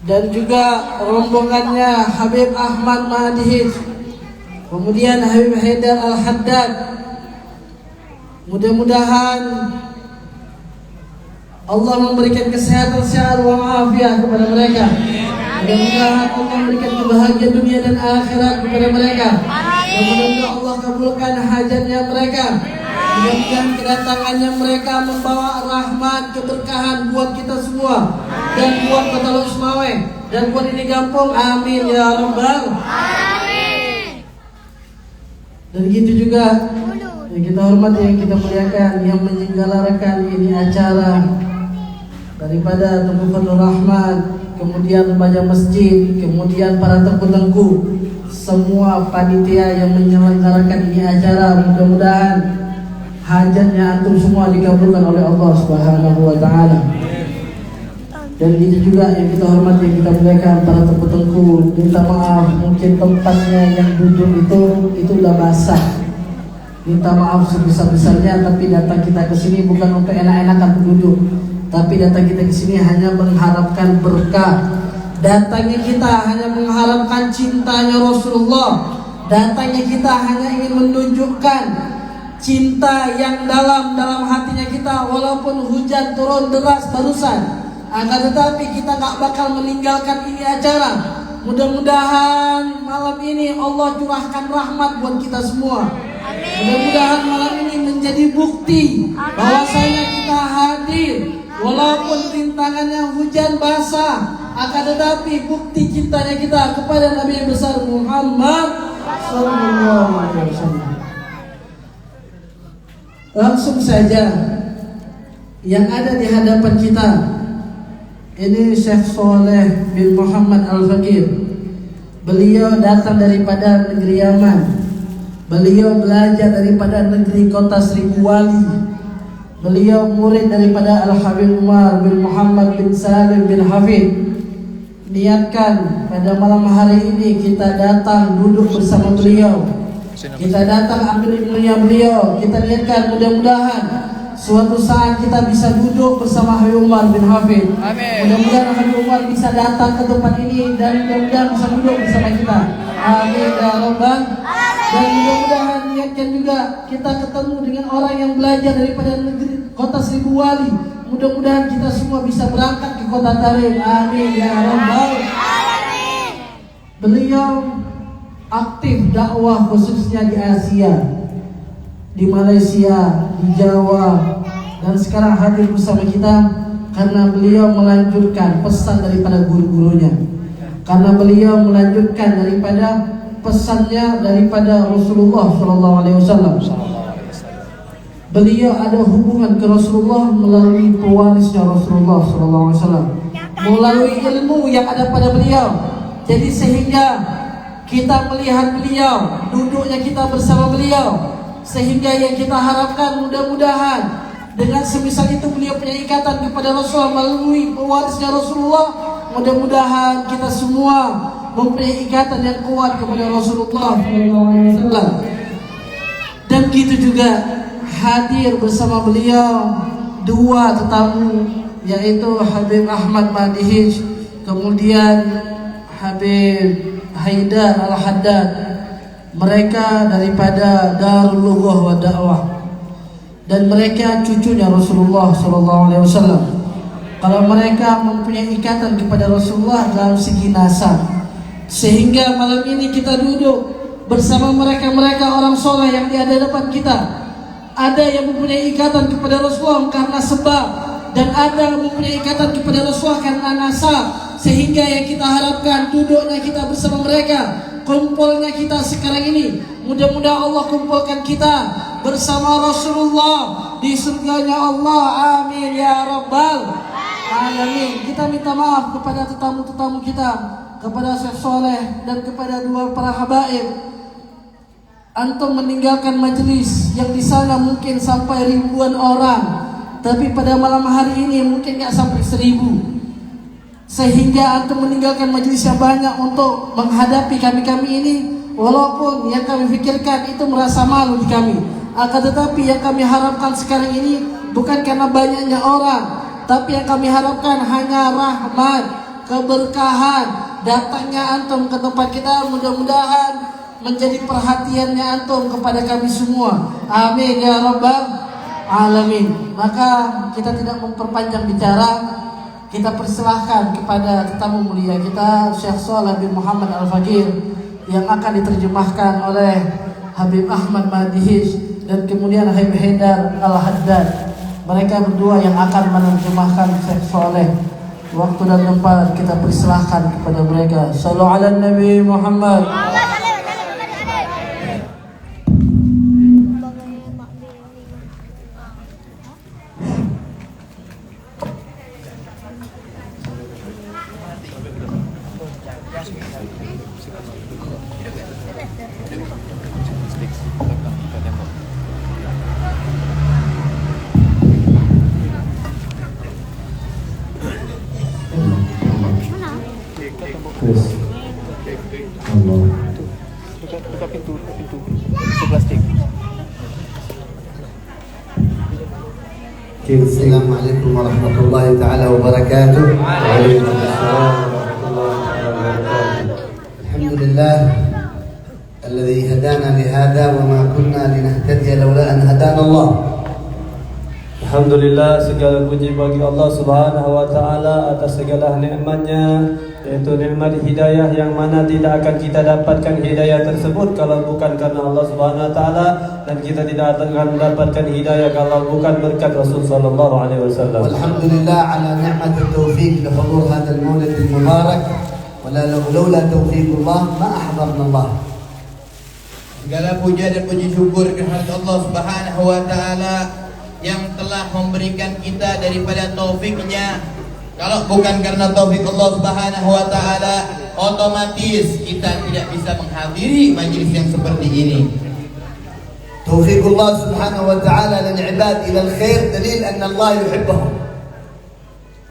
dan juga rombongannya Habib Ahmad Madihij, kemudian Habib Haidar Al-Haddad. Mudah-mudahan Allah memberikan kesehatan, sehat walafiat kepada mereka. Mudah-mudahan Allah memberikan kebahagiaan dunia dan akhirat kepada mereka. Mudah-mudahan Allah kabulkan hajatnya mereka. Mudah-mudahan kedatangannya mereka membawa rahmat, keberkahan buat kita semua dan buat Kota Lusmawe dan buat ini kampung. Amin ya rabbal alamin. Dan gitu juga yang kita hormati, yang kita muliakan, yang menyelenggarakan ini acara daripada Tubuhatul Rahman, kemudian remaja masjid, kemudian para tengku-tengku, semua panitia yang menyelenggarakan ini acara. Mudah-mudahan hajatnya antum semua dikabulkan oleh Allah Subhanahu wa taala. Dan itu juga yang kita hormati, yang kita muliakan, para tengku-tengku. Minta maaf, mungkin tempatnya yang duduk itu udah basah. Minta maaf sebesar-besarnya, tapi datang kita ke sini bukan untuk enak-enakan duduk, tapi datang kita ke sini hanya mengharapkan berkah. Datangnya kita hanya mengharapkan cintanya Rasulullah. Datangnya kita hanya ingin menunjukkan cinta yang dalam hatinya kita, walaupun hujan turun deras barusan. Akan tetapi kita gak bakal meninggalkan ini acara. Mudah-mudahan malam ini Allah curahkan rahmat buat kita semua. Mudah-mudahan malam ini menjadi bukti bahwasanya kita hadir, walaupun rintangannya hujan basah, akan tetapi bukti cintanya kita kepada Nabi besar Muhammad sallallahu alaihi wasallam. Langsung saja yang ada di hadapan kita ini Syekh Saleh bin Muhammad Al-Fakir. Beliau datang daripada negeri Yaman. Beliau belajar daripada negeri kota Seribu Wali. Beliau murid daripada Al-Habib Umar bin Muhammad bin Salim bin Hafid. Niatkan pada malam hari ini kita datang duduk bersama beliau. Kita datang ambil ilmunya beliau. Kita niatkan mudah-mudahan suatu saat kita bisa duduk bersama Habib Umar bin Hafid. Mudah-mudahan Habib Umar bisa datang ke tempat ini dan mudah-mudahan bisa duduk bersama kita. Amin ya rabbal. Dan mudah-mudahan niatkan juga kita ketemu dengan orang yang belajar daripada negeri kota Seribu Wali. Mudah-mudahan kita semua bisa berangkat ke kota Tarim. Amin ya rabbal alamin. Beliau aktif dakwah khususnya di Asia, di Malaysia, di Jawa, dan sekarang hadir bersama kita karena beliau melanjutkan pesan daripada guru-gurunya. Karena beliau melanjutkan daripada pesannya daripada Rasulullah sallallahu alaihi wasallam. Beliau ada hubungan ke Rasulullah melalui pewarisnya Rasulullah sallallahu alaihi wasallam, melalui ilmu yang ada pada beliau. Jadi sehingga kita melihat beliau, duduknya kita bersama beliau, sehingga yang kita harapkan mudah-mudahan dengan semisal itu beliau punya ikatan kepada Rasulullah melalui pewarisnya Rasulullah. Mudah-mudahan kita semua mempunyai ikatan yang kuat kepada Rasulullah SAW. Dan gitu juga hadir bersama beliau dua tetamu, yaitu Habib Ahmad Madihij, kemudian Habib Haidar Al-Haddad. Mereka daripada Darul Lughah wa Da'wah, dan mereka cucunya Rasulullah SAW. Kalau mereka mempunyai ikatan kepada Rasulullah dalam segi nasab, sehingga malam ini kita duduk bersama mereka orang soleh yang di hadapan kita. Ada yang mempunyai ikatan kepada Rasulullah karena sebab, dan ada yang mempunyai ikatan kepada Rasulullah karena nasab. Sehingga yang kita harapkan duduknya kita bersama mereka, kumpulnya kita sekarang ini, mudah-mudahan Allah kumpulkan kita bersama Rasulullah di surganya Allah. Amin ya rabbal alamin. Kita minta maaf kepada tetamu-tetamu kita, kepada Syekh Saleh dan kepada dua para habaib. Antum meninggalkan majelis yang di sana mungkin sampai ribuan orang, tapi pada malam hari ini mungkin nggak sampai 1000. Sehingga antum meninggalkan majelis yang banyak untuk menghadapi kami ini, walaupun yang kami pikirkan itu merasa malu di kami. Akan tetapi yang kami harapkan sekarang ini bukan karena banyaknya orang, tapi yang kami harapkan hanya rahmat, keberkahan. Datangnya antum ke tempat kita mudah-mudahan menjadi perhatiannya antum kepada kami semua. Amin ya rabbal alamin. Maka kita tidak memperpanjang bicara, kita persilahkan kepada tetamu mulia kita Syekh Shalih bin Muhammad Al-Faqih yang akan diterjemahkan oleh Habib Ahmad Madihis dan kemudian Habib Haidar Al-Haddad. Mereka berdua yang akan menerjemahkan Syekh Shalih. Waktu dan tempat kita persilahkan kepada mereka. Sallu ala Nabi Muhammad. Buka pintu plastik. Assalamualaikum warahmatullahi taala wabarakatuh. Waalaikumsalam warahmatullahi taala wabarakatuh. Alhamdulillah alladzi hadana li hadha wa ma kunna linahtadiya laula an hadana Allah. Alhamdulillah, segala puji bagi Allah Subhanahu wa taala atas segala nikmatnya, yaitu nikmat hidayah yang mana tidak akan kita dapatkan hidayah tersebut kalau bukan karena Allah Subhanahu wa taala, dan kita tidak akan mendapatkan hidayah kalau bukan berkat Rasul sallallahu alaihi wasallam. Alhamdulillah ala ni'mat at-tawfiq li hudur hadha al-maulid al-mubarak, wala laula tawfiqullah ma ahdarna Allah. Segala puja dan puji syukur kehadirat Allah Subhanahu wa taala yang telah memberikan kita daripada taufiknya. Kalau bukan karena taufik Allah Subhanahu wa taala, otomatis kita tidak bisa menghadiri majelis yang seperti ini. Taufiqullah Subhanahu wa taala lil ibad ila al-khair dalil anna Allah yuhibbuhum.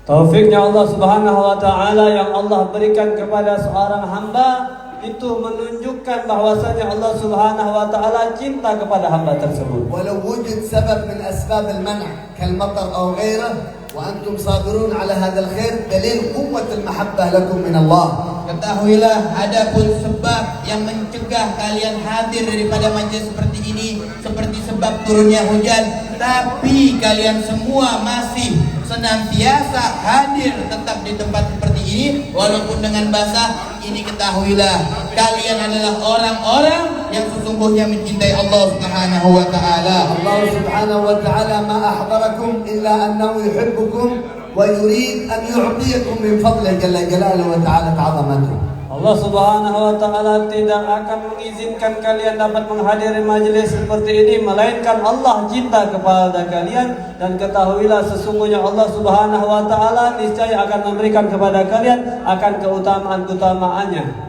Taufiknya Allah Subhanahu wa taala yang Allah berikan kepada seorang hamba itu menunjukkan bahwasanya Allah Subhanahu wa taala cinta kepada hamba tersebut. Walau wujud sebab min asbab al-man' kal-matar aw ghairihi wa antum sabirun ala hadha al-khair dalil quwwat al-mahabbah lakum min Allah. Ketahuilah, adapun sebab yang mencegah kalian hadir daripada majelis seperti ini, seperti sebab turunnya hujan, tapi kalian semua masih senantiasa hadir tetap di tempat seperti ini walaupun dengan basah. Ini ketahuilah, kalian adalah orang-orang yang sesungguhnya mencintai Allah Subhanahu wa taala. Allah Subhanahu wa taala ma ahdarakum illa annahu yuhibbukum wa yurid an yu'tiyakum min fadlihi jalla jalaluhu wa ta'ala ta'zamatuhu. Allah Subhanahu wa taala tidak akan mengizinkan kalian dapat menghadiri majelis seperti ini melainkan Allah cinta kepada kalian, dan ketahuilah sesungguhnya Allah Subhanahu wa taala niscaya akan memberikan kepada kalian akan keutamaan-keutamaannya.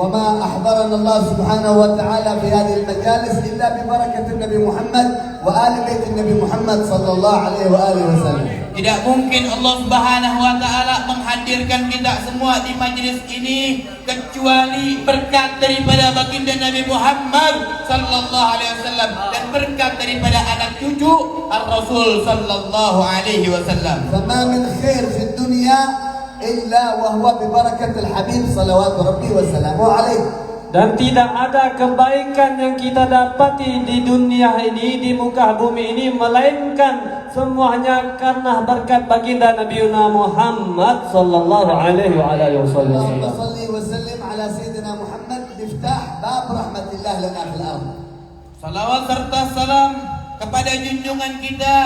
وما أحضرنا الله سبحانه وتعالى في هذه المجالس إلا ببركة النبي محمد وآل بيت النبي محمد صلى الله عليه وآله وسلم. Tidak mungkin Allah Subhanahu wa taala menghadirkan kita semua di majelis ini kecuali berkat daripada baginda Nabi Muhammad sallallahu alaihi wasallam dan berkat daripada anak cucu Ar-Rasul sallallahu alaihi wasallam. فما من خير في الدنيا إلا وهو ببركة الحبيب صلوات ربي وسلامه عليه. Dan tidak ada kebaikan yang kita dapati di dunia ini, di muka bumi ini, melainkan semuanya karena berkat baginda Nabi Muhammad sallallahu alaihi wasallam. اللهم صل وسلم على سيدنا محمد مفتاح باب رحمة الله لنا في الأرض. Salawat serta salam kepada junjungan kita,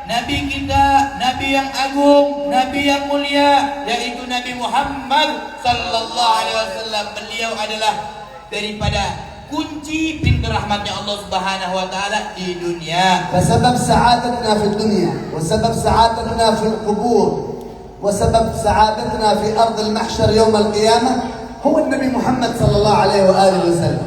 Nabi kita, Nabi yang agung, Nabi yang mulia, yaitu Nabi Muhammad sallallahu alaihi wasallam. Beliau adalah daripada kunci pintu rahmatnya Allah Subhanahu wa taala di dunia. فسبب سعادتنا في الدنيا وسبب سعادتنا في القبور وسبب سعادتنا في أرض المحشر يوم القيامة هو النبي محمد صلى الله عليه وآله وسلم.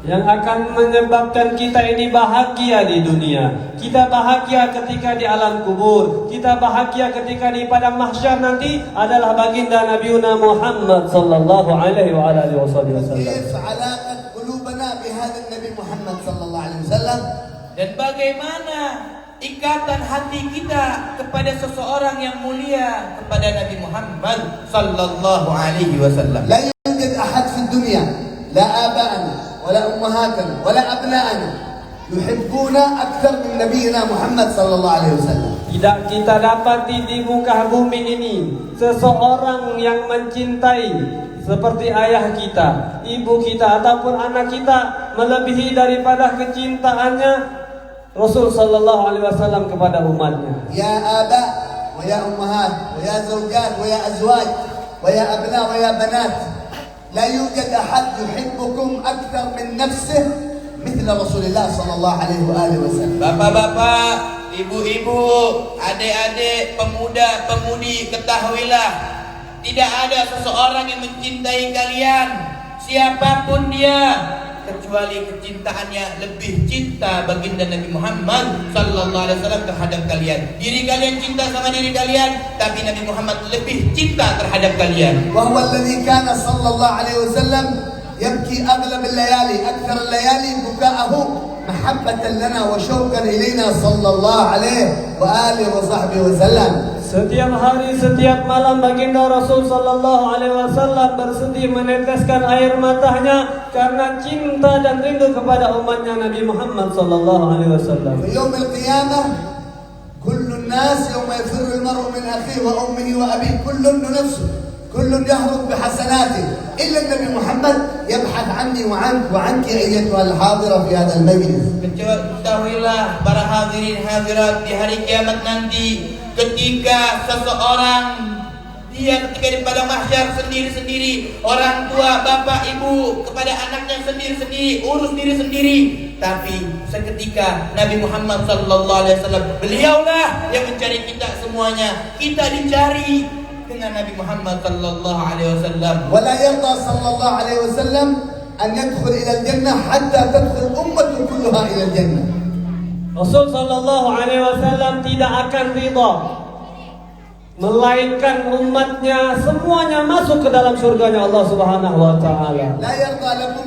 Yang akan menyebabkan kita ini bahagia di dunia, kita bahagia ketika di alam kubur, kita bahagia ketika di padang mahsyar nanti adalah baginda Nabi Muhammad sallallahu alaihi wasallam. كيف علاقة قلوبنا بهذا النبي محمد صلى الله عليه وسلم؟ Dan bagaimana ikatan hati kita kepada seseorang yang mulia, kepada Nabi Muhammad sallallahu alaihi wasallam. لا يوجد أحد في الدنيا لا آباءنا ولا أمهاتنا ولا أبناءنا يحبون أكثر من نبينا محمد صلى الله عليه وسلم. Tidak kita dapati di muka bumi ini seseorang yang mencintai seperti ayah kita, ibu kita ataupun anak kita melebihi daripada kecintaannya Rasul sallallahu alaihi wasallam kepada umatnya. يا آباء ويا أمهات ويا زوجات ويا أزواج ويا أبناء ويا بنات لا يوجد أحد يحبكم أكثر من نفسه مثل رسول الله صلى الله عليه وآله وسلم. Bapak-bapak, ibu-ibu, adik-adik, pemuda-pemudi, ketahuilah, tidak ada seseorang yang mencintai kalian, siapapun dia, kecuali kecintaannya lebih cinta baginda Nabi Muhammad sallallahu alaihi wasallam terhadap kalian. Diri kalian cinta sama diri kalian, tapi Nabi Muhammad lebih cinta terhadap kalian. وهو الذي كان صلى الله عليه وسلم يبكي أغلب الليالي أكثر الليالي بكاءه محبة لنا وشوقا إلينا صلى الله عليه وآله وصحبه وسلم. Setiap hari, setiap malam baginda Rasul sallallahu alaihi wasallam bersedih meneteskan air matanya karena cinta dan rindu kepada umatnya Nabi Muhammad sallallahu alaihi wasallam. في يوم القيامة كل الناس يوم يفر المرء من أخيه وأمه وأبيه كل نفسه كل يهرب بحسناته إلا النبي محمد يبحث عني وعنك وعنك أيتها الحاضرة في هذا المجلس. Ketahuilah para hadirin hadirat, di hari kiamat nanti, ketika seseorang dia ketika di padang mahsyar sendiri-sendiri, orang tua, bapak, ibu kepada anaknya sendiri-sendiri, urus diri sendiri, tapi seketika Nabi Muhammad sallallahu alaihi wasallam, beliaulah yang mencari kita semuanya. Kita dicari dengan Nabi Muhammad sallallahu alaihi wasallam. ولا يرضى صلى الله عليه وسلم أن يدخل إلى الجنة حتى تدخل أمته كلها إلى الجنة. Rasul sallallahu alaihi wasallam tidak akan ridha melainkan umatnya semuanya masuk ke dalam surganya Allah Subhanahu wa taala. لا يرضى لكم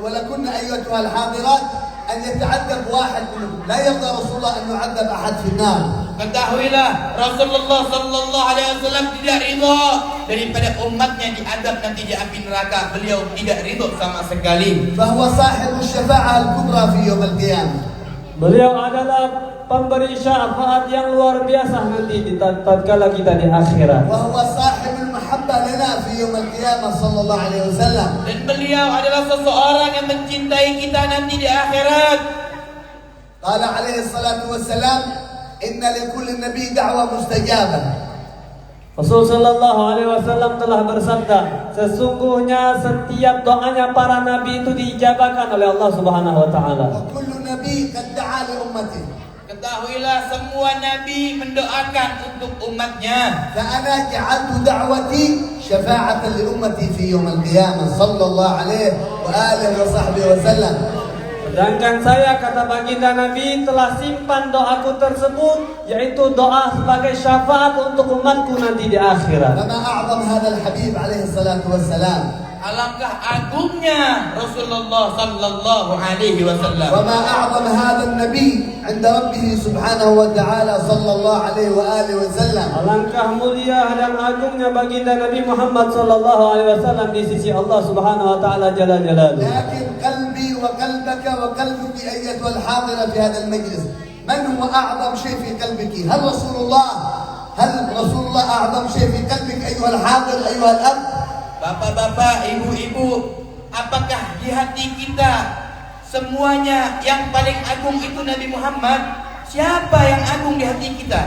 ولكن أيتها الحاضرات أن يتعذب واحد منكم. لا يرضى رسول الله أن يعذب أحد في النار. Ketahuilah, Rasulullah sallallahu alaihi wasallam tidak ridha daripada umatnya diadab nanti di api neraka. Beliau tidak ridha sama sekali. فهو صاحب الشفاعة الكبرى في يوم القيامة. Beliau adalah pemberi syafaat yang luar biasa nanti di tatkala kita di akhirat. وهو صاحب المحبة لنا في يوم القيامة صلى الله عليه وسلم. Dan beliau adalah seseorang yang mencintai kita nanti di akhirat. قال عليه الصلاة والسلام إن لكل نبي دعوة مستجابة. Rasul sallallahu alaihi wasallam telah bersabda, sesungguhnya setiap doanya para nabi itu diijabahkan oleh Allah Subhanahu wa taala. وكل نبي قد دعا لأمته. Ketahuilah, semua nabi mendoakan untuk umatnya. فأنا جعلت دعوتي شفاعة لأمتي في يوم القيامة صلى الله عليه وآله وصحبه وسلم. Sedangkan saya, kata baginda Nabi, telah simpan doaku tersebut, yaitu doa sebagai syafaat untuk umatku nanti di akhirat. فما أعظم هذا الحبيب عليه الصلاة والسلام. Alangkah agungnya Rasulullah sallallahu alaihi wasallam. وما أعظم هذا النبي عند ربه سبحانه وتعالى صلى الله عليه وآله وسلم. Alangkah mulia dan agungnya baginda Nabi Muhammad sallallahu alaihi wasallam di sisi Allah Subhanahu wa taala jalla jalaluhu. لكن قلبي وقلبك وقلبك أيتها الحاضرة في هذا المجلس، من هو أعظم شيء في قلبك؟ هل رسول الله أعظم شيء في قلبك أيها الحاضر أيها الأب؟ Bapak-bapak, ibu-ibu, apakah di hati kita semuanya yang paling agung itu Nabi Muhammad? Siapa yang agung di hati kita?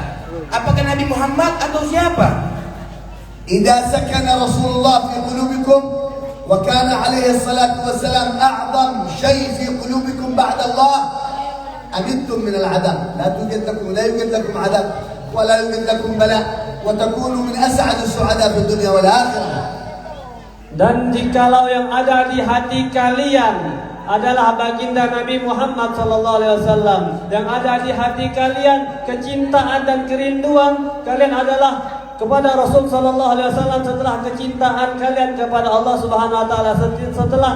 Apakah Nabi Muhammad atau siapa? إذا سكن رسول الله في قلوبكم وكان عليه الصلاة والسلام أعظم شيء في قلوبكم بعد الله، أمنتم من العذاب. لا يوجد لكم عذاب ولا يوجد لكم بلاء، وتكونوا من أسعد السعداء في الدنيا والآخرة. Dan jikalau yang ada di hati kalian adalah baginda Nabi Muhammad sallallahu alaihi wasallam, yang ada di hati kalian kecintaan dan kerinduan kalian adalah kepada Rasul sallallahu alaihi wasallam, setelah kecintaan kalian kepada Allah Subhanahu wa taala, setelah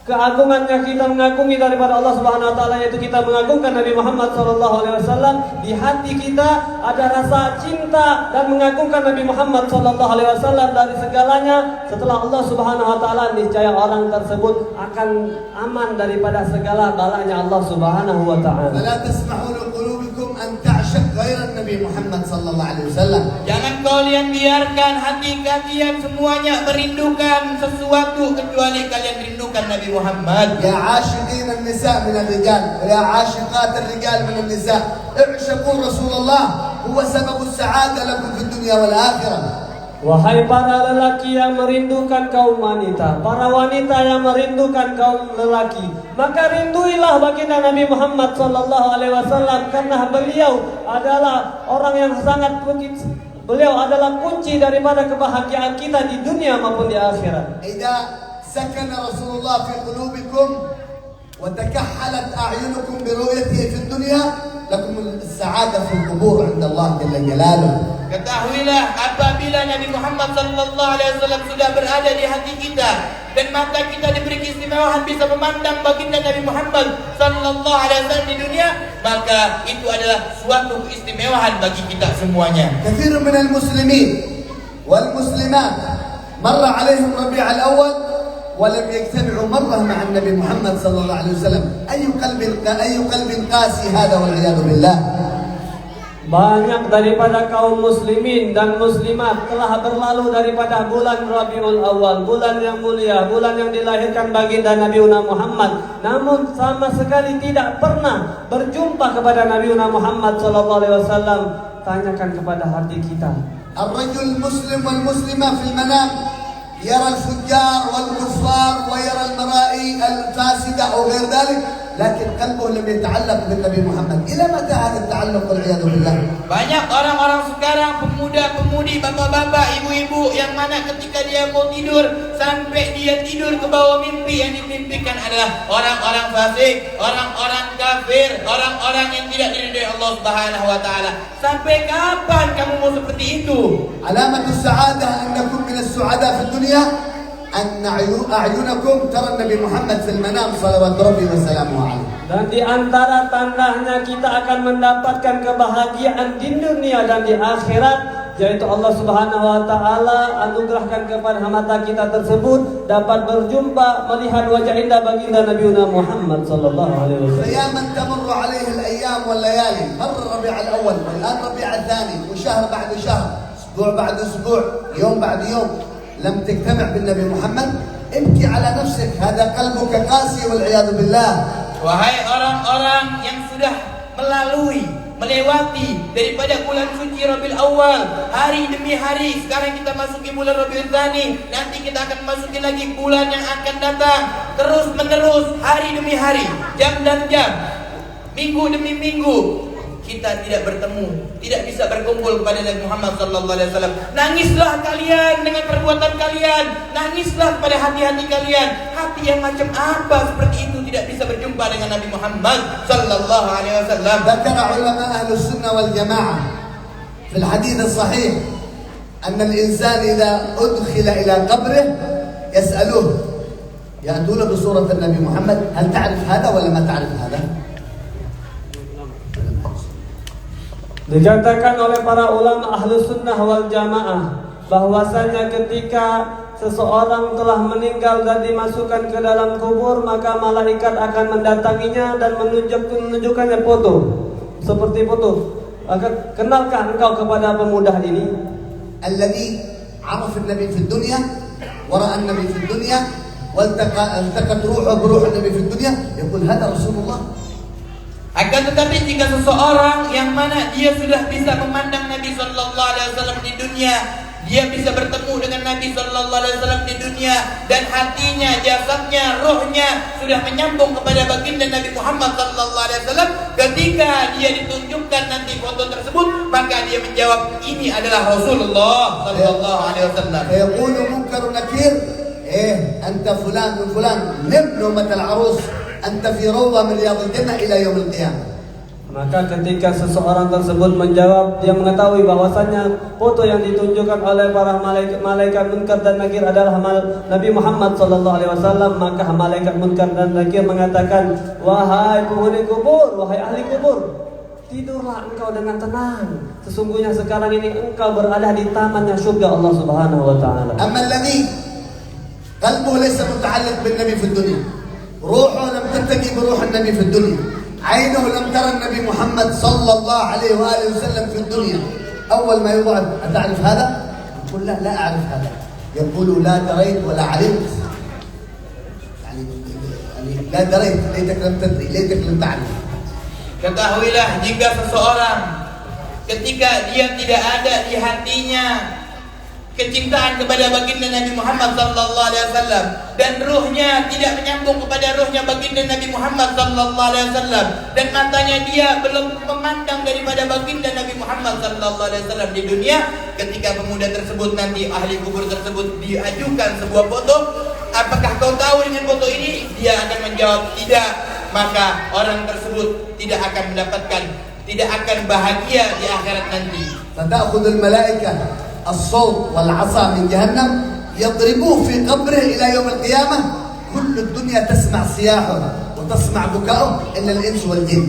keagungannya kita mengagumi daripada Allah Subhanahu wa taala, yaitu kita mengagungkan Nabi Muhammad sallallahu alaihi wasallam. Di hati kita ada rasa cinta dan mengagungkan Nabi Muhammad sallallahu alaihi wasallam dari segalanya. Setelah Allah Subhanahu wa taala, niscaya orang tersebut akan aman daripada segala balanya Allah Subhanahu wa taala. فلا تسمحوا لقلوبكم أن تعشق غير النبي محمد صلى الله عليه وسلم. Jangan kalian biarkan hati kalian semuanya merindukan sesuatu kecuali kalian rindukan Nabi Muhammad. يا عاشقين النساء من الرجال ويا عاشقات الرجال من النساء اعشقوا رسول الله هو سبب السعادة لكم في الدنيا والآخرة. Wahai para lelaki yang merindukan kaum wanita, para wanita yang merindukan kaum lelaki, maka rinduilah baginda Nabi Muhammad sallallahu alaihi wasallam, karena beliau adalah orang yang sangat beliau adalah kunci daripada kebahagiaan kita di dunia maupun di akhirat. إذا سكن رسول الله في قلوبكم وتكحلت أعينكم برؤيته في الدنيا لكم السعادة في القبور عند الله جل جلاله. Ketahuilah, apabila Nabi Muhammad sallallahu alaihi wasallam sudah berada di hati kita dan mata kita diberi keistimewaan bisa memandang baginda Nabi Muhammad sallallahu alaihi wasallam di dunia, maka itu adalah suatu keistimewaan bagi kita semuanya. كثير من المسلمين والمسلمات مر عليهم ربيع الأول ولم يجتمعوا مرة مع النبي محمد صلى الله عليه وسلم. أي قلب قاسي هذا والعياذ بالله. Banyak daripada kaum muslimin dan muslimat telah berlalu daripada bulan Rabiul Awal, bulan yang mulia, bulan yang dilahirkan baginda Nabi Muhammad, namun sama sekali tidak pernah berjumpa kepada Nabi Muhammad sallallahu alaihi wasallam. Tanyakan kepada hati kita. الرجل المسلم والمسلمة في المنام يرى الفجار والكفار ويرى المرائي الفاسدة أو غير ذلك، لكن قلبه لم يتعلق بالنبي محمد. إلى متى هذا التعلق والعياذ بالله؟ Banyak orang-orang sekarang, pemuda-pemudi, bapak-bapak, ibu-ibu, yang mana ketika dia mau tidur, sampai dia tidur ke bawah mimpi, yang dimimpikan adalah orang-orang fasik, orang-orang kafir, orang-orang yang tidak diridhai Allah Subhanahu wa taala. Sampai kapan kamu mau seperti itu? علامة السعادة أنكم من السعداء في الدنيا أن أعينكم ترى النبي محمد في المنام صلوات ربي وسلامه عليه. Dan di antara tandanya kita akan mendapatkan kebahagiaan di dunia dan di akhirat, yaitu Allah Subhanahu wa taala anugerahkan kepada mata kita tersebut dapat berjumpa melihat wajah indah baginda Nabi Muhammad sallallahu alaihi wasallam. أياما تمر عليه الأيام والليالي، مر الربيع الأول والآن ربيع الثاني وشهر بعد شهر، أسبوع بعد أسبوع، يوم بعد يوم، لم تجتمع بالنبي محمد. ابكي على نفسك، هذا قلبك قاسي والعياذ بالله. Wahai orang-orang yang sudah melewati daripada bulan suci Rabiul Awal, hari demi hari. Sekarang kita masuki bulan Rabiul Tsani, nanti kita akan masuki lagi bulan yang akan datang. Terus menerus, hari demi hari, jam dan jam, minggu demi minggu, kita tidak bertemu, tidak bisa berkumpul kepada Nabi Muhammad sallallahu alaihi wasallam. Nangislah kalian dengan perbuatan kalian, nangislah pada hati-hati kalian. Hati yang macam apa seperti itu tidak bisa berjumpa dengan Nabi Muhammad sallallahu alaihi wasallam. ذكر علماء أهل السنة والجماعة في الحديث الصحيح أن الإنسان إذا أدخل إلى قبره يسألوه، يأتون بصورة النبي محمد، هل تعرف هذا ولا ما تعرف هذا؟ Dikatakan oleh para ulama ahlu sunnah wal jamaah bahwasanya ketika seseorang telah meninggal dan dimasukkan ke dalam kubur, maka malaikat akan mendatanginya dan menunjukkannya foto, seperti foto. Kenalkah engkau kepada pemuda ini? الذي عرف النبي في الدنيا ورأى النبي في الدنيا والتقت روحه بروح النبي في الدنيا، يقول هذا رسول الله. Akan tetapi jika seseorang yang mana dia sudah bisa memandang Nabi sallallahu alaihi wasallam di dunia, dia bisa bertemu dengan Nabi sallallahu alaihi wasallam di dunia, dan hatinya, jasadnya, rohnya sudah menyambung kepada baginda Nabi Muhammad sallallahu alaihi wasallam, ketika dia ditunjukkan nanti foto tersebut, maka dia menjawab, ini adalah Rasulullah sallallahu alaihi wasallam. فيقول منكر ونكير أنت فلان من فلان، نم نومة العروس، أنت في روضة من رياض الجنة إلى يوم القيامة. Maka ketika seseorang tersebut menjawab, dia mengetahui bahwasannya foto yang ditunjukkan oleh para malaikat munkar dan nakir adalah Nabi Muhammad SAW, maka malaikat munkar dan nakir mengatakan, wahai penghuni kubur, wahai ahli kubur, tidurlah engkau dengan tenang. Sesungguhnya sekarang ini engkau berada di tamannya surga Allah Subhanahu wa taala. أما الذي قلبه ليس متعلق بالنبي في الدنيا، روحه لم تلتقي بروح النبي في الدنيا، عينه لم ترى النبي محمد صلى الله عليه وآله وسلم في الدنيا، أول ما يضعف أتعرف هذا؟ يقول لا أعرف هذا، يقول لا دريت ولا علمت، يعني لا دريت، ليتك لم تدري، ليتك لم تعرف. Ketahuilah, jika seseorang ketika dia tidak ada di hatinya kecintaan kepada baginda Nabi Muhammad sallallahu alaihi wasallam dan ruhnya tidak menyambung kepada ruhnya baginda Nabi Muhammad sallallahu alaihi wasallam dan matanya dia belum memandang daripada baginda Nabi Muhammad sallallahu alaihi wasallam di dunia, ketika pemuda tersebut nanti ahli kubur tersebut diajukan sebuah foto, apakah kau tahu dengan foto ini? Dia akan menjawab tidak, maka orang tersebut tidak akan mendapatkan, tidak akan bahagia di akhirat nanti. فتأخذ الملائكة الصوت والعصا من جهنم يضربوه في قبره إلى يوم القيامة، كل الدنيا تسمع صياحه وتسمع بكاؤه إلا الإنس والجن.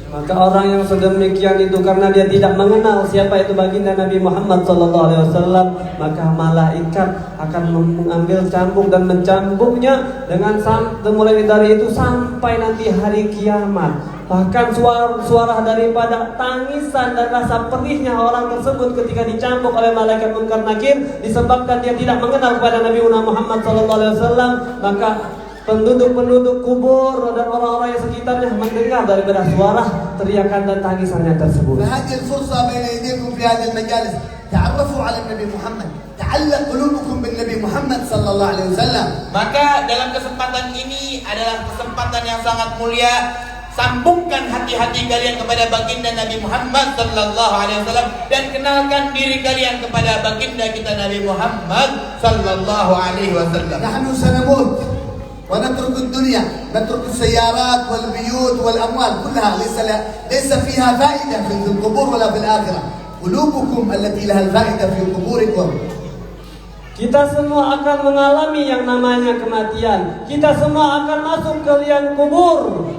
Maka orang yang sedemikian itu karena dia tidak mengenal siapa itu baginda Nabi Muhammad SAW, maka malaikat akan mengambil cambuk dan mencambuknya dengan mulai dari itu sampai nanti hari kiamat. Bahkan suara daripada tangisan dan rasa perihnya orang tersebut ketika dicambuk oleh malaikat munkar nakir disebabkan dia tidak mengenal kepada Nabi Muhammad SAW, maka penduduk kubur dan orang-orang yang sekitarnya mendengar daripada suara teriakan dan tangisannya tersebut. فهذه الفرصة بين أيديكم في هذه المجالس، تعرفوا على النبي محمد، تعلق قلوبكم بالنبي محمد صلى الله عليه وسلم. Maka dalam kesempatan ini adalah kesempatan yang sangat mulia. Sambungkan hati-hati kalian kepada baginda Nabi Muhammad sallallahu alaihi wasallam dan kenalkan diri kalian kepada baginda kita Nabi Muhammad sallallahu alaihi wasallam. نحن سنموت ونترك الدنيا، نترك السيارات والبيوت والأموال كلها، ليس فيها فائدة في القبور ولا في الآخرة. قلوبكم التي لها الفائدة في قبوركم. Kita semua akan mengalami yang namanya kematian. Kita semua akan masuk ke liang kubur.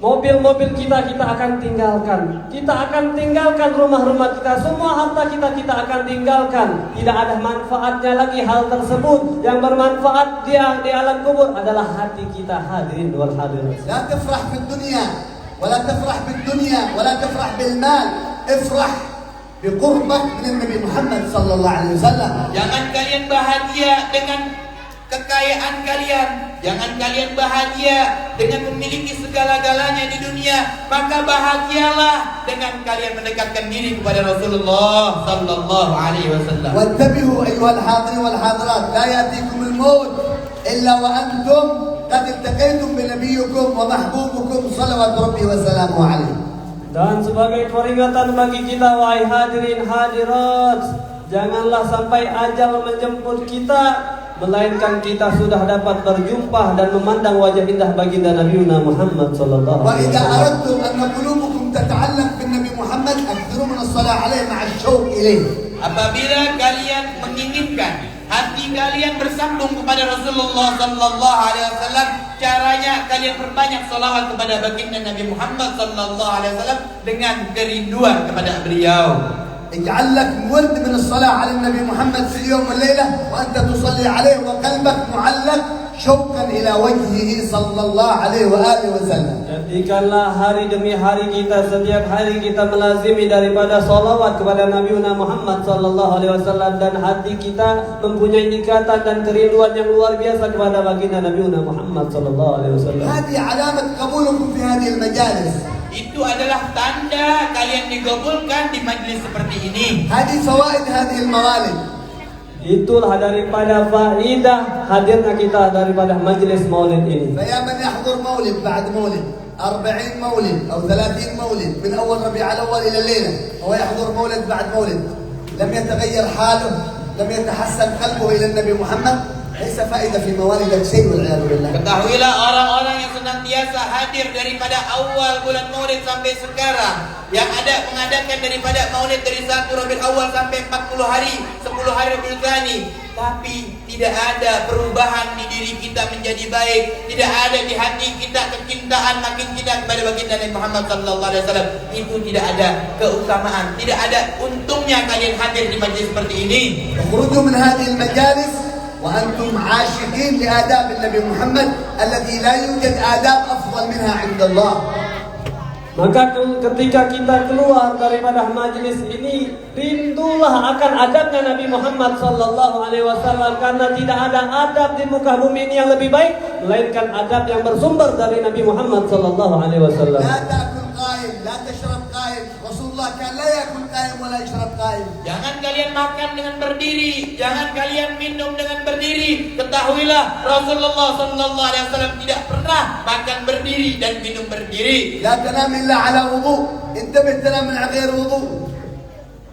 Mobil-mobil kita akan tinggalkan. Kita akan tinggalkan rumah-rumah kita. Semua harta kita akan tinggalkan. Tidak ada manfaatnya lagi hal tersebut. Yang bermanfaat di alam kubur adalah hati kita, hadirin wal hadirat. لا تفرح في الدنيا ولا تفرح بالدنيا ولا تفرح بالمال، افرح بقربك من النبي محمد صلى الله عليه وسلم. Jangan kalian bahagia dengan kekayaan kalian, jangan kalian bahagia dengan memiliki segala-galanya di dunia, maka bahagialah dengan kalian mendekatkan diri kepada Rasulullah sallallahu alaihi wasallam. وانتبهوا أيها الحاضرين والحاضرات، لا يأتيكم الموت إلا وأنتم قد التقيتم بنبيكم ومحبوبكم صلوات ربي وسلامه عليه. Dan sebagai peringatan bagi kita, wahai hadirin hadirat, janganlah sampai ajal menjemput kita melainkan kita sudah dapat berjumpa dan memandang wajah indah baginda Nabi Muhammad sallallahu alaihi وإذا wasallam. أردتم أن قلوبكم تتعلق بالنبي محمد أكثروا من الصلاة عليه مع الشوق إليه. Apabila kalian menginginkan hati kalian bersambung kepada Rasulullah sallallahu alaihi wasallam, caranya kalian perbanyak salawat kepada baginda Nabi Muhammad sallallahu alaihi wasallam dengan kerinduan kepada beliau. اجعل لك ورد من الصلاة على النبي محمد في اليوم والليلة وأنت تصلي عليه وقلبك معلق شوقا إلى وجهه صلى الله عليه وآله وسلم. Jadikanlah hari demi hari kita, setiap hari kita melazimi daripada salawat kepada Nabi Muhammad sallallahu alaihi wasallam, dan hati kita mempunyai ikatan dan kerinduan yang luar biasa kepada baginda Nabi Muhammad sallallahu alaihi wasallam. هذه علامة قبولكم في هذه المجالس. Itu adalah tanda kalian digabulkan di majlis seperti ini. هذه فوائد هذه الموالد. Itulah daripada faidah hadirnya kita daripada majlis maulid ini. فيا من يحضر مولد بعد مولد 40 مولد أو 30 مولد من أول ربيع الأول إلى الليلة، هو يحضر مولد بعد مولد، لم يتغير حاله، لم يتحسن قلبه إلى النبي محمد. ليس فائدة في موالدك شيء والعياذ بالله. Ketahuilah orang-orang yang senantiasa hadir daripada awal bulan Maulid sampai sekarang, yang ada mengadakan daripada Maulid dari 1 Rabiul Awal sampai 40 hari, 10 hari Rabiul Tsani, tapi tidak ada perubahan di diri kita menjadi baik, tidak ada di hati kita kecintaan makin kita kepada baginda Nabi Muhammad sallallahu alaihi wasallam. Itu tidak ada keutamaan, tidak ada untungnya kalian hadir di majlis seperti ini. اخرجوا من هذه المجالس وأنتم عاشقين لآداب النبي محمد الذي لا يوجد آداب أفضل منها عند الله. Maka ketika kita keluar daripada majlis ini, rindulah akan adabnya Nabi Muhammad sallallahu alaihi wasallam, karena tidak ada adab di muka bumi ini yang lebih baik melainkan adab yang bersumber dari Nabi Muhammad sallallahu alaihi wasallam. لا تأكل قائم، لا تشرب قائم. رسول الله كان لا يأكل قائم ولا يشرب قائم. Jangan kalian makan dengan berdiri, jangan kalian minum dengan berdiri. Ketahuilah Rasulullah sallallahu alaihi wasallam tidak pernah makan berdiri dan minum berdiri. لا تنام إلا على وضوء. انتبه تنام من غير وضوء.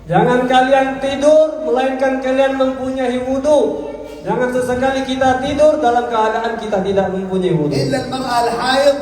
Jangan kalian tidur melainkan kalian mempunyai wudu. Jangan sesekali kita tidur dalam keadaan kita tidak mempunyai wudu. إلا المرأة الحائض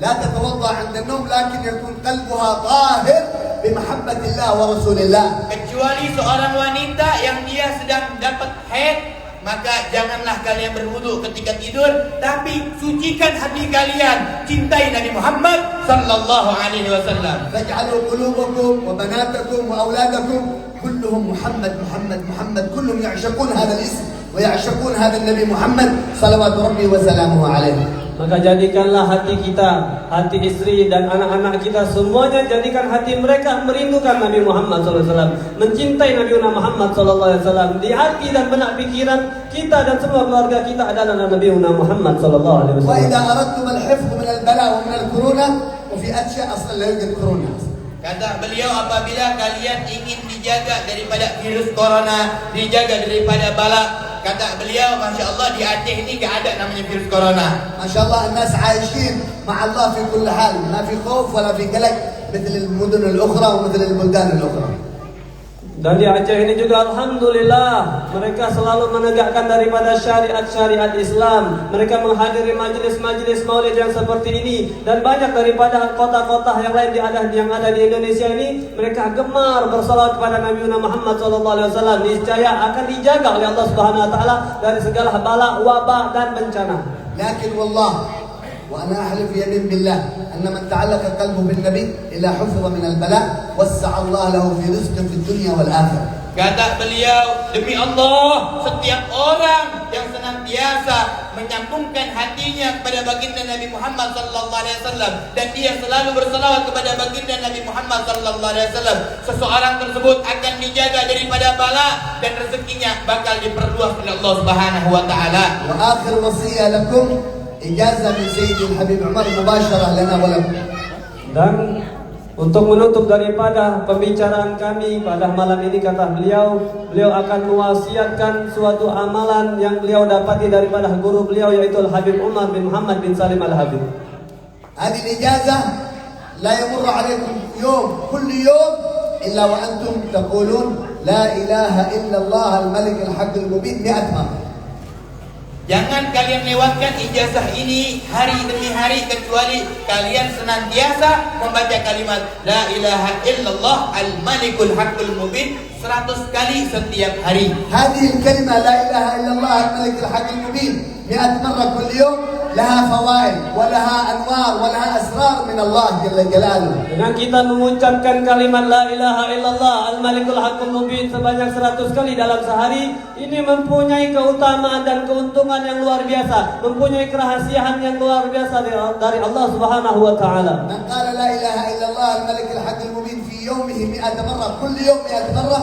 لا تتوضأ عند النوم لكن يكون قلبها طاهر بمحبة الله ورسول الله. Kecuali seorang wanita yang dia sedang dapat haid, maka janganlah kalian berwudu ketika tidur, tapi sucikan hati kalian, cintai Nabi Muhammad sallallahu alaihi wasallam. فاجعلوا قلوبكم وبناتكم وأولادكم كلهم محمد محمد محمد، كلهم يعشقون هذا الاسم ويعشقون هذا النبي محمد صلوات ربي وسلامه عليه. Maka jadikanlah hati kita, hati istri dan anak-anak kita semuanya, jadikan hati mereka merindukan Nabi Muhammad SAW, mencintai Nabi Muhammad SAW. Di hati dan benak pikiran kita dan semua keluarga kita adalah Nabi Muhammad SAW. وإذا أردتم الحفظ من البلاء ومن الكورونا وفي أشياء أصلا لا يوجد كورونا. Kata beliau, apabila kalian ingin dijaga daripada virus corona, dijaga daripada bala, kata beliau, Masya Allah, di Aceh ini gak ada namanya virus corona. ما شاء الله الناس عايشين مع الله في كل حال، ما في خوف ولا في قلق مثل المدن الأخرى ومثل البلدان الأخرى. Dan di Aceh ini juga alhamdulillah mereka selalu menegakkan daripada syariat-syariat Islam. Mereka menghadiri majelis-majelis maulid yang seperti ini, dan banyak daripada kota-kota yang lain yang ada di Indonesia ini, mereka gemar bersalawat kepada Nabi Muhammad SAW. Niscaya akan dijaga oleh Allah Subhanahu wa taala dari segala bala, wabah dan bencana. لكن والله وأنا أحلف يمين بالله أن من تعلق قلبه بالنبي إلا حفظ من البلاء وسع الله له في رزقه في الدنيا والآخرة. Kata beliau, demi Allah, setiap orang yang senantiasa menyambungkan hatinya kepada baginda Nabi Muhammad sallallahu alaihi wasallam dan dia selalu berselawat kepada baginda Nabi Muhammad sallallahu alaihi wasallam, seseorang tersebut akan dijaga daripada bala dan rezekinya bakal diperluas oleh Allah Subhanahu wa taala. وآخر وصية لكم إجازة من سيدي الحبيب عمر مباشرة لنا ولكم. Dan untuk menutup daripada pembicaraan kami pada malam ini, kata beliau akan mewasiatkan suatu amalan yang beliau dapati daripada guru beliau, yaitu Al-Habib Umar bin Muhammad bin Salim Al-Habib. هذه الإجازة لا يمر عليكم يوم كل يوم إلا وأنتم تقولون لا إله إلا الله الملك الحق المبين 100 مرة. Jangan kalian lewatkan ijazah ini hari demi hari kecuali kalian senantiasa membaca kalimat La ilaha illallah al-malikul haqqul mubin 100 kali setiap hari. هذه الكلمة لا إله إلا الله الملك الحق المبين 100 مرة كل يوم لها فوائد ولها أنوار ولها أسرار من الله جل جلاله. Dengan kita mengucapkan kalimat La ilaha illallah al-malikul haqqul mubin sebanyak 100 kali dalam sehari, ini mempunyai keutamaan dan keuntungan yang luar biasa, mempunyai kerahasiaan yang luar biasa dari Allah Subhanahu wa taala. من قال لا إله إلا الله الملك الحق المبين في يومه 100 مرة كل يوم 100 مرة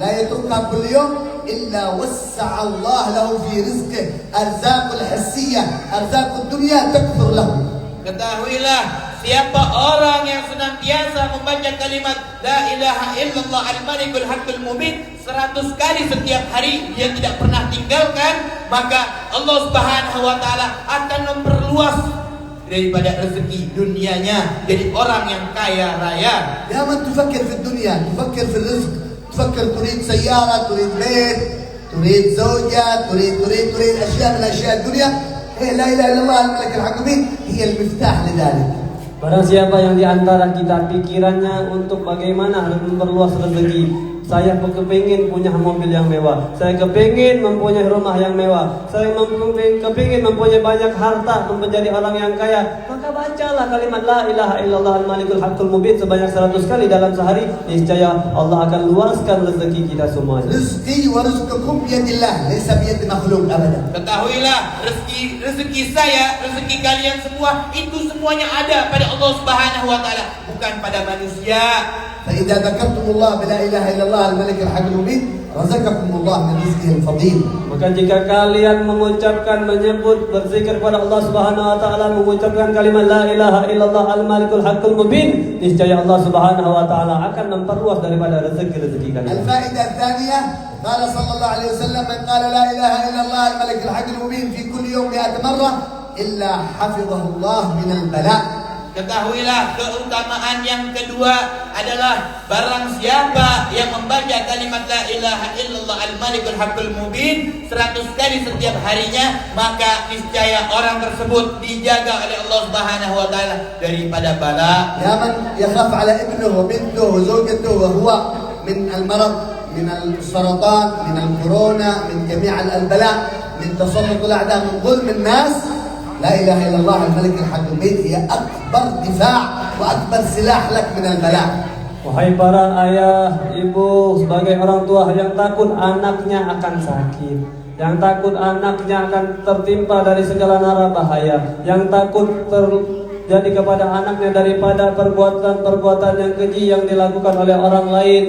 لا يتركها كل يوم إلا وسع الله له في رزقه أرزاق الحسية أرزاق الدنيا تكثر له. Ketahuilah, siapa orang yang senantiasa membaca kalimat La ilaha illallah al-malikul haqqul mubin 100 kali setiap hari, dia tidak pernah tinggalkan, maka Allah Subhanahu wa taala akan memperluas daripada rezeki dunianya, jadi orang yang kaya raya. يا من تفكر في الدنيا تفكر في الرزق، تفكر تريد سيارة تريد بيت تريد زوجة، تريد أشياء من أشياء الدنيا، هي لا إله إلا الله الملك الحق المبين هي المفتاح لذلك. Barang siapa yang di antara kita pikirannya untuk bagaimana memperluas rezeki. Saya kepingin punya mobil yang mewah. Saya kepingin mempunyai rumah yang mewah. Saya kepingin mempunyai banyak harta, menjadi orang yang kaya. Maka bacalah kalimat la ilaha illallah al-malikul haqqul mubin sebanyak 100 kali dalam sehari. Niscaya Allah akan luaskan rezeki kita semuanya. Rizqi wa rizqukum biyadillah, laysa biyadi makhluk abadan. Ketahuilah, rezeki saya, rezeki kalian semua itu semuanya ada pada Allah Subhanahu wa taala, bukan pada manusia. فإذا ذكرتم الله بلا إله إلا الله الملك الحق المبين رزقكم الله من رزقه الفضيل. Maka jika kalian mengucapkan, menyebut, berzikir kepada Allah Subhanahu wa taala, mengucapkan kalimat la ilaha illallah al-malikul haqqul mubin, niscaya Allah Subhanahu wa taala akan memperluas daripada rezeki kalian. الفائدة الثانية قال صلى الله عليه وسلم من قال لا إله إلا الله الملك الحق المبين في كل يوم 100 مرة إلا حفظه الله من البلاء. Ketahuilah, keutamaan yang kedua adalah barang siapa yang membaca kalimat la ilaha illallah al-malikul haqqul mubin 100 kali setiap harinya, maka niscaya orang tersebut dijaga oleh Allah Subhanahu wa taala daripada bala. يا من يخاف على ابنه وبنته وزوجته وهو من المرض، من السرطان، من الكورونا، من جميع البلاء، من تسلط الأعداء، من ظلم الناس، لا إله إلا الله الملك الحق المبين هي أكبر دفاع وأكبر سلاح لك من البلاء. Wahai para ayah, ibu, sebagai orang tua yang takut anaknya akan sakit, yang takut anaknya akan tertimpa dari segala mara bahaya, yang takut terjadi kepada anaknya daripada perbuatan-perbuatan yang keji yang dilakukan oleh orang lain,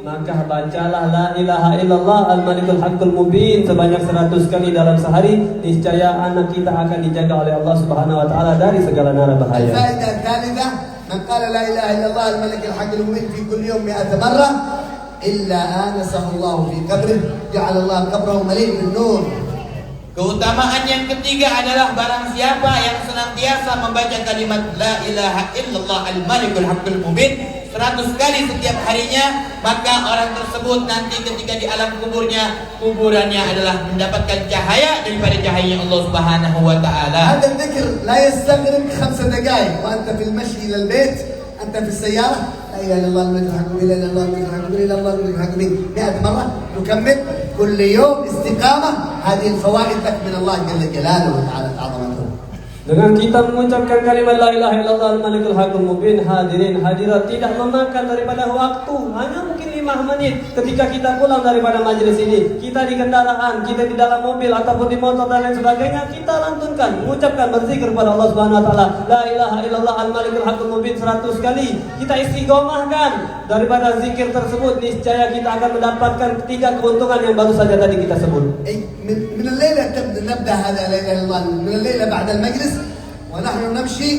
maka bacalah la ilaha illallah al-malikul haqqul mubin sebanyak 100 kali dalam sehari. Niscaya anak kita akan dijaga oleh Allah Subhanahu wa taala dari segala mara bahaya. الفائدة الثالثة من قال لا إله إلا الله الملك الحق المبين في كل يوم 100 مرة إلا آنسه الله في قبره جعل الله قبره مليء بالنور. Keutamaan yang ketiga adalah barang siapa yang senantiasa membaca kalimat la ilaha illallah al-malikul haqqul mubin 100 kali setiap harinya, maka orang tersebut nanti ketika di alam kuburannya adalah mendapatkan cahaya daripada cahaya Allah Subhanahu wa taala. هذا الذكر لا يستغرق 5 دقائق وأنت في المشي إلى البيت، أنت في السيارة لا إله إلا الله الملك الحق المبين، لا إله إلا الله الملك الحق المبين، لا إله إلا الله الملك الحق المبين 100 مرة نكمل كل يوم استقامة. هذه الفوائد لك من الله جل جلاله وتعالى عظمته. Dengan kita mengucapkan kalimat la ilaha illallah al-malikul haqqul mubin, hadirin hadirat, tidak memakan daripada waktu, hanya mungkin 5 menit ketika kita pulang daripada majelis ini, kita di kendaraan, kita di dalam mobil ataupun di motor dan lain sebagainya, kita lantunkan, mengucapkan, berzikir kepada Allah Subhanahu wa taala la ilaha illallah al-malikul haqqul mubin 100 kali. Kita istiqomahkan daripada zikir tersebut, niscaya kita akan mendapatkan 3 keuntungan yang baru saja tadi kita sebut. من الليلة نبدأ هذا لا إله إلا الله، من الليلة بعد المجلس ونحن نمشي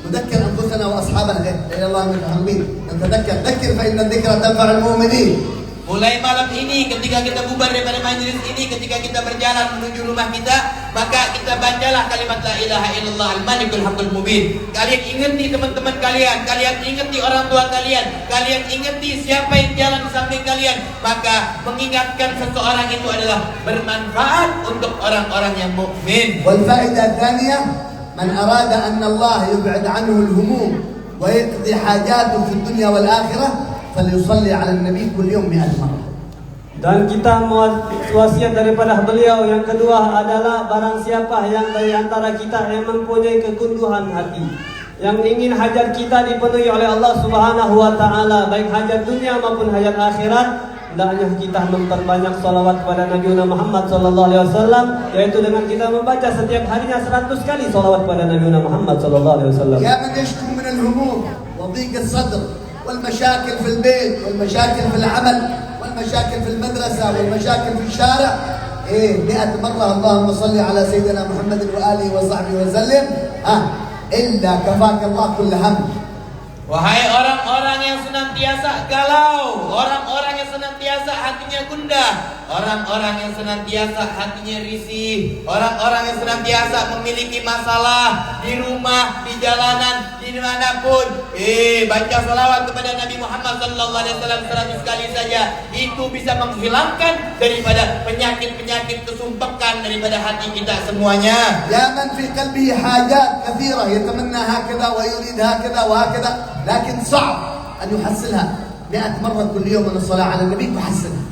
نذكر أنفسنا وأصحابنا لا إله إلا الله المتحمين، نتذكر ذكر فإن الذكرى تنفع المؤمنين. Mulai malam ini ketika kita bubar daripada majlis ini, ketika kita berjalan menuju rumah kita, maka kita bacalah kalimat la ilaha illallah al-malikul haqqul mubin. Kalian ingati teman-teman kalian ingati orang tua kalian ingati siapa yang jalan di samping kalian, maka mengingatkan seseorang itu adalah bermanfaat untuk orang-orang yang mukmin. والفائدة الثانية من أراد أن الله يبعد عنه الهموم ويقضي حاجاته في الدنيا والآخرة فليصلي على النبي كل يوم 100 مرة. Dan kita wasiat daripada beliau yang kedua adalah barang siapa yang dari antara kita yang mempunyai kegunduhan hati, yang ingin hajat kita dipenuhi oleh Allah Subhanahu wa taala, baik hajat dunia maupun hajat akhirat, hendaknya kita memperbanyak salawat kepada Nabi Muhammad sallallahu alaihi wasallam, yaitu dengan kita membaca setiap harinya 100 kali salawat kepada Nabi Muhammad sallallahu alaihi wasallam. يا من يشكو من الهموم وضيق الصدر والمشاكل في البيت والمشاكل في العمل والمشاكل في المدرسة والمشاكل في الشارع 100 مرة اللهم صل على سيدنا محمد وآله وصحبه وسلم إلا كفاك الله كل هم. Wahai orang-orang yang senantiasa galau, orang-orang yang senantiasa hatinya gundah, orang-orang yang senantiasa hatinya risih, orang-orang yang senantiasa memiliki masalah di rumah, di jalanan, di dimanapun. Baca salawat kepada Nabi Muhammad SAW 100 kali saja, itu bisa menghilangkan daripada penyakit-penyakit kesumpekan daripada hati kita semuanya. يا من في قلبه حاجات كثيرة يتمنى هكذا ويريد هكذا وهكذا، لكن صعب أن يحصلها 100 مرة كل يوم من الصلاة على النبي تحصلها.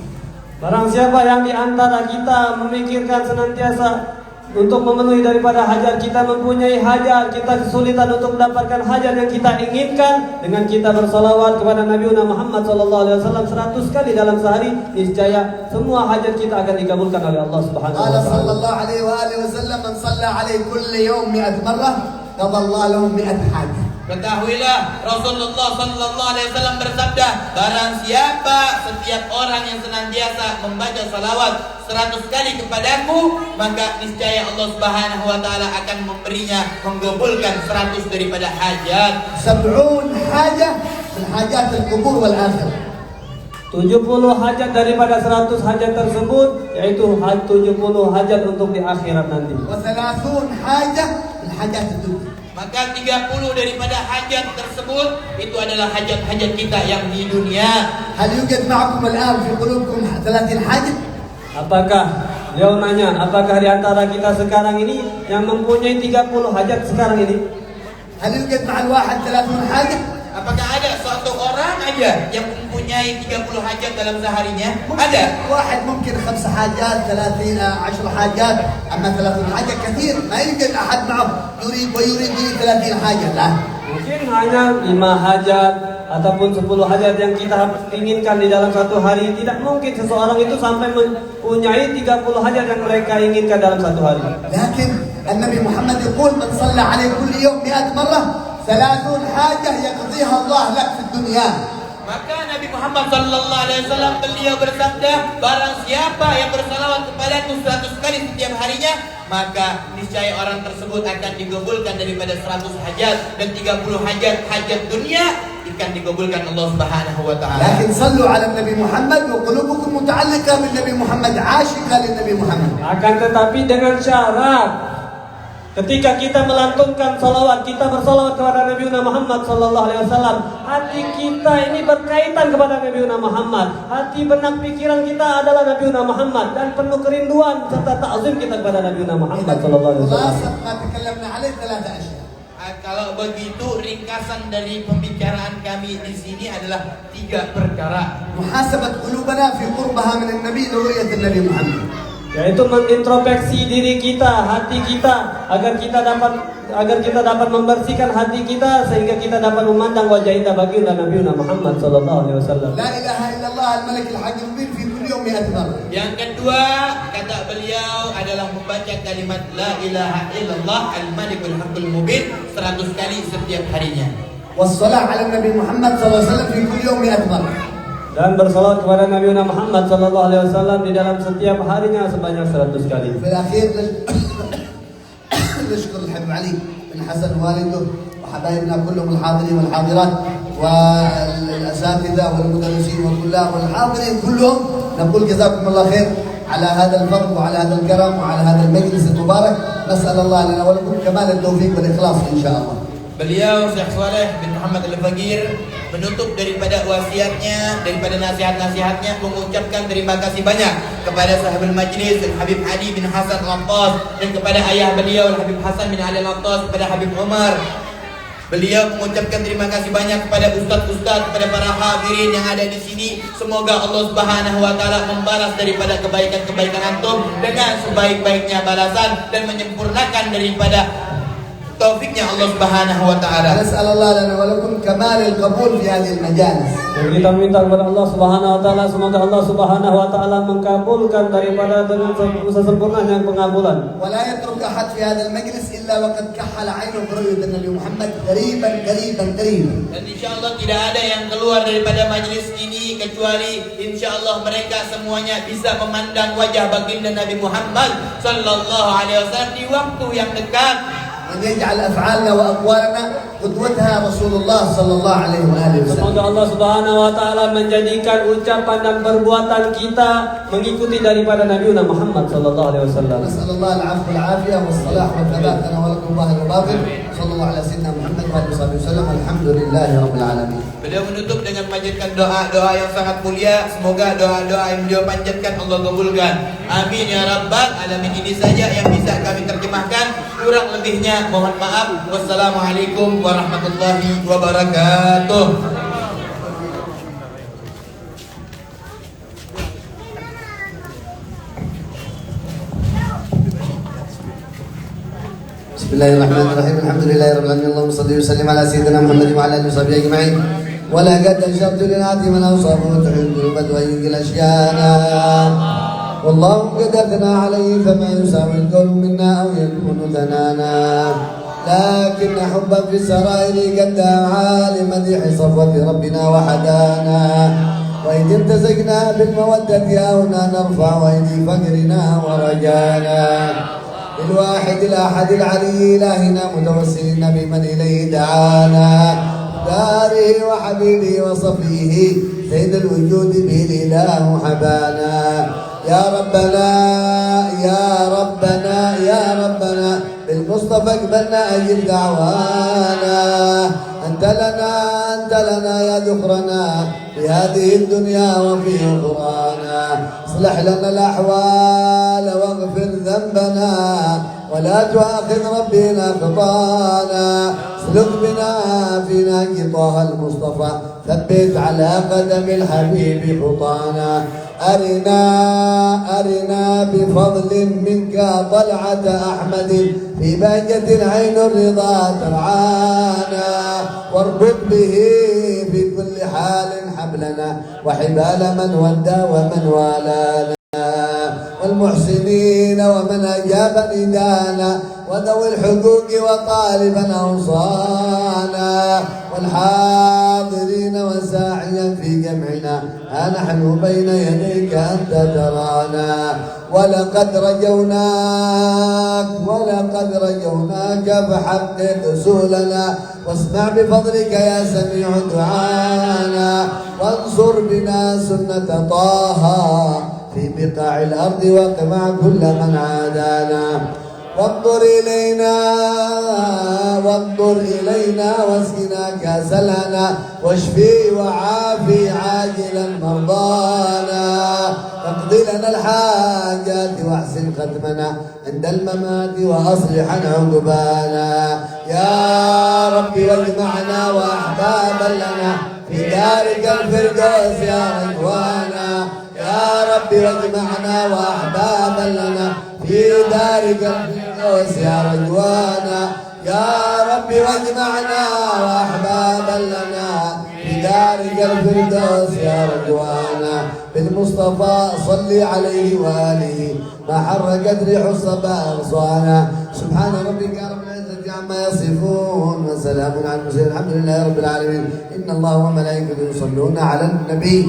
Barang siapa yang di antara kita memikirkan senantiasa untuk memenuhi daripada hajat, kita mempunyai hajat, kita kesulitan untuk mendapatkan hajat yang kita inginkan, dengan kita bersalawat kepada Nabi Muhammad SAW 100 kali dalam sehari, niscaya semua hajat kita akan dikabulkan oleh Allah Subhanahu wa قال taala. صلى الله عليه وآله وسلم من صلى عليه كل يوم 100 مرة قضى الله له 100 حاجة. Ketahuilah Rasulullah sallallahu alaihi wasallam bersabda, barang siapa setiap orang yang senantiasa membaca salawat 100 kali kepadaku, maka niscaya Allah Subhanahu wa taala akan memberinya, menggabulkan 100 daripada hajat. 70 حاجة من حاجات القبور والآخرة. 70 hajat daripada 100 hajat tersebut, yaitu 70 hajat untuk di akhirat nanti. و30 حاجة من حاجات الدنيا. Maka 30 daripada hajat tersebut itu adalah hajat-hajat kita yang di dunia. هل يوجد معكم الآن في قلوبكم 30 حاجة؟ Apakah, beliau nanya, apakah di antara kita sekarang ini yang mempunyai 30 hajat sekarang ini? هل يوجد مع الواحد 30 حاجة؟ Apakah ada suatu orang aja yang mempunyai 30 hajat dalam seharinya? Ada. واحد ممكن 5 حاجات 30 10 حاجات، أما 30 حاجة كثير. ما يوجد أحد معه يريد 30 حاجة. لا. Mungkin hanya 5 hajat ataupun 10 hajat yang kita inginkan di dalam satu hari. Tidak mungkin seseorang itu sampai mempunyai 30 hajat yang mereka inginkan dalam satu hari. لكن النبي محمد يقول من صلى عليه كل يوم 100 مرة 30 حاجة يقضيها الله لك في الدنيا. Maka Nabi Muhammad sallallahu alaihi wasallam beliau bersabda, barang siapa yang bersalawat kepadaku 100 kali setiap harinya, maka niscaya orang tersebut akan digabulkan daripada 100 hajat, dan 30 hajat dunia akan digabulkan Allah Subhanahu wa taala. لكن صلوا على النبي محمد وقلوبكم متعلقة بالنبي محمد، عاشقة للنبي محمد. Akan tetapi dengan syarat, ketika kita melantunkan salawat, kita bersalawat kepada Nabi Muhammad sallallahu alaihi wasallam, hati kita ini berkaitan kepada Nabi Muhammad. Hati benak pikiran kita adalah Nabi Muhammad, dan penuh kerinduan serta ta'zim kita kepada Nabi Muhammad sallallahu alaihi wasallam. خلاصة ما تكلمنا عليه 3 أشياء. Kalau begitu ringkasan dari pembicaraan kami di sini adalah 3 perkara. محاسبة قلوبنا في قربها من النبي لرؤية النبي محمد. Yaitu mengintrospeksi diri kita, hati kita, agar kita dapat membersihkan hati kita sehingga kita dapat memandang wajah indah baginda Nabi Muhammad sallallahu alaihi wasallam. لا إله إلا الله الملك الحق المبين في كل يوم 100 مرة. Yang kedua, kata beliau adalah membaca kalimat la ilaha illallah al-malikul haqqul mubin 100 kali setiap harinya. والصلاة على النبي محمد صلى الله عليه وسلم في كل يوم 100 مرة. Dan bersalawat kepada Nabi Muhammad sallallahu alaihi wasallam di dalam setiap harinya sebanyak 100 kali. في الأخير نشكر الحبيب علي بن حسن والده وحبايبنا كلهم الحاضرين والحاضرات والأساتذة والمدرسين والطلاب والحاضرين كلهم، نقول جزاكم الله خير على هذا الفضل وعلى هذا الكرم وعلى هذا المجلس المبارك. نسأل الله لنا ولكم كمال التوفيق والإخلاص إن شاء الله. Beliau Syekh Saleh bin Muhammad Al-Faqir menutup daripada wasiatnya, daripada nasihat-nasihatnya, mengucapkan terima kasih banyak kepada sahabat majlis Al-Habib Ali bin Hasan Al-Attas, dan kepada ayah beliau Al-Habib Hasan bin Ali Al-Attas, kepada Habib Umar. Beliau mengucapkan terima kasih banyak kepada ustaz-ustaz, kepada para hadirin yang ada di sini. Semoga Allah Subhanahu wa taala membalas daripada kebaikan-kebaikan antum dengan sebaik-baiknya balasan, dan menyempurnakan daripada taufiknya Allah Subhanahu wa taala. نسأل الله لنا ولكم كمال القبول في هذه المجالس. Dan kita minta kepada Allah Subhanahu wa taala, semoga Allah Subhanahu wa taala mengabulkan daripada dengan sesempurnanya pengabulan. ولا يترك أحد في هذا المجلس إلا وقد كحل عينه برؤية النبي محمد قريبا قريبا قريبا. Dan insyaallah tidak ada yang keluar daripada majlis ini kecuali insyaallah mereka semuanya bisa memandang wajah baginda Nabi Muhammad sallallahu alaihi wasallam di waktu yang dekat. أن يجعل أفعالنا وأقوالنا قدوتها رسول الله صلى الله عليه وآله وسلم. Semoga Allah Subhanahu wa taala menjadikan ucapan dan perbuatan kita mengikuti daripada Nabi Muhammad sallallahu alaihi wasallam. نسأل الله العفو والعافية والصلاح والثبات لنا ولكم ظاهر وباطن. صلى الله على سيدنا محمد وعلى آله وسلم. الحمد لله رب العالمين. Beliau menutup dengan memanjatkan doa-doa yang sangat mulia. Semoga doa-doa yang beliau panjatkan Allah kabulkan. Amin ya rabbal alamin. Ini saja yang bisa kami terjemahkan. Kurang lebihnya mohon maaf. Wassalamualaikum warahmatullahi wabarakatuh. بسم الله الرحمن الرحيم. الحمد لله رب العالمين. اللهم صل وسلم على سيدنا محمد وعلى اله وصحبه اجمعين. ولقد اشرت للعتي من اوصافه تحب بدوي الاشياء. والله قد اثنى عليه فما يساوي القول منا او يكون ثنانا. لكن حبا في السرائر قد دعا لمديح صفوة ربنا وحدانا. وإذ امتزجنا بالمودة هنا نرفع أيدي فقرنا ورجانا. للواحد الأحد العلي إلهنا متوسلين بمن إليه دعانا. داره وحبيبه وصفيه سيد الوجود به الإله حبانا. يا ربنا يا ربنا يا ربنا بالمصطفى اقبلنا أجل دعوانا. أنت لنا يا ذكرنا في هذه الدنيا وفي أخرانا. اصلح لنا الأحوال واغفر ذنبنا ولا تؤاخذ ربنا خطانا. اسلك بنا في نهج طه المصطفى ثبت على قدم الحبيب خطانا. أرنا بفضل منك طلعة أحمد في بهجة عين الرضا ترعانا. واربط به في كل حال حبلنا وحبال من ودى ومن والانا. والمحسنين ومن أجاب ندانا وذوي الحقوق وطالبا أوصانا. والحاضرين وساعيا في جمعنا ها نحن بين يديك أنت ترانا. ولقد رجوناك فحقق سؤلنا واسمع بفضلك يا سميع دعانا. وانصر بنا سنة طه في بقاع الأرض واقمع كل من عادانا. وانظر إلينا واسقنا كاس الهنا واشفي وعافي عاجلا مرضانا. اقض لنا الحاجات واحسن ختمنا عند الممات واصلح عقبانا. يا رب واجمعنا واحبابا لنا في دارك الفردوس يا رضوانا. يا رب واجمعنا واحبابا لنا في دارك الفردوس يا رضوانا. يا رب واجمعنا واحبابا لنا في دارك الفردوس يا رضوانا. بالمصطفى صل عليه واله ما حركت ريح الصبا اغصانا. سبحان ربك رب العزه عما يصفون وسلام على المرسلين الحمد لله رب العالمين. ان الله وملائكته يصلون على النبي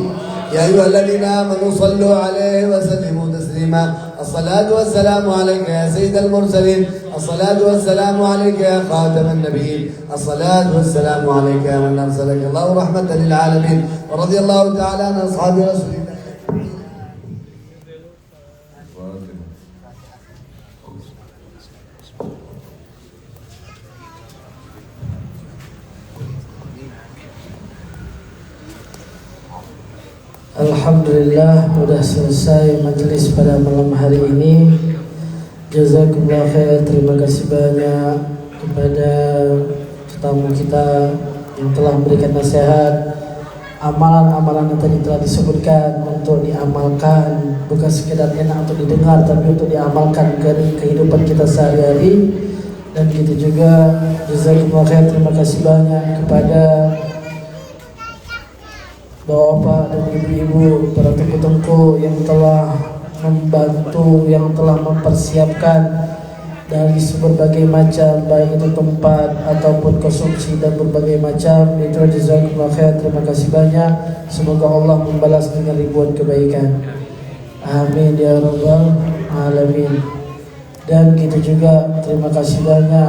يا ايها الذين امنوا صلوا عليه وسلموا تسليما. الصلاة والسلام عليك يا سيد المرسلين. الصلاة والسلام عليك يا خاتم النبيين. الصلاة والسلام عليك يا من أرسلك الله رحمة للعالمين. ورضي الله تعالى عن أصحاب رسول الله. Alhamdulillah sudah selesai majelis pada malam hari ini. Jazakumullah khair. Terima kasih banyak kepada tamu kita yang telah memberikan nasihat. Amalan-amalan yang tadi telah disebutkan untuk diamalkan, bukan sekedar enak untuk didengar, tapi untuk diamalkan ke kehidupan kita sehari-hari. Dan begitu juga jazakumullah khair. Terima kasih banyak kepada bapak dan ibu-ibu, para tengku-tengku yang telah membantu, yang telah mempersiapkan dari berbagai macam, baik itu tempat ataupun konsumsi dan berbagai macam. Itu jazakumullah khair. Terima kasih banyak. Semoga Allah membalas dengan ribuan kebaikan. Amin ya rabbal alamin. Dan kita juga terima kasih banyak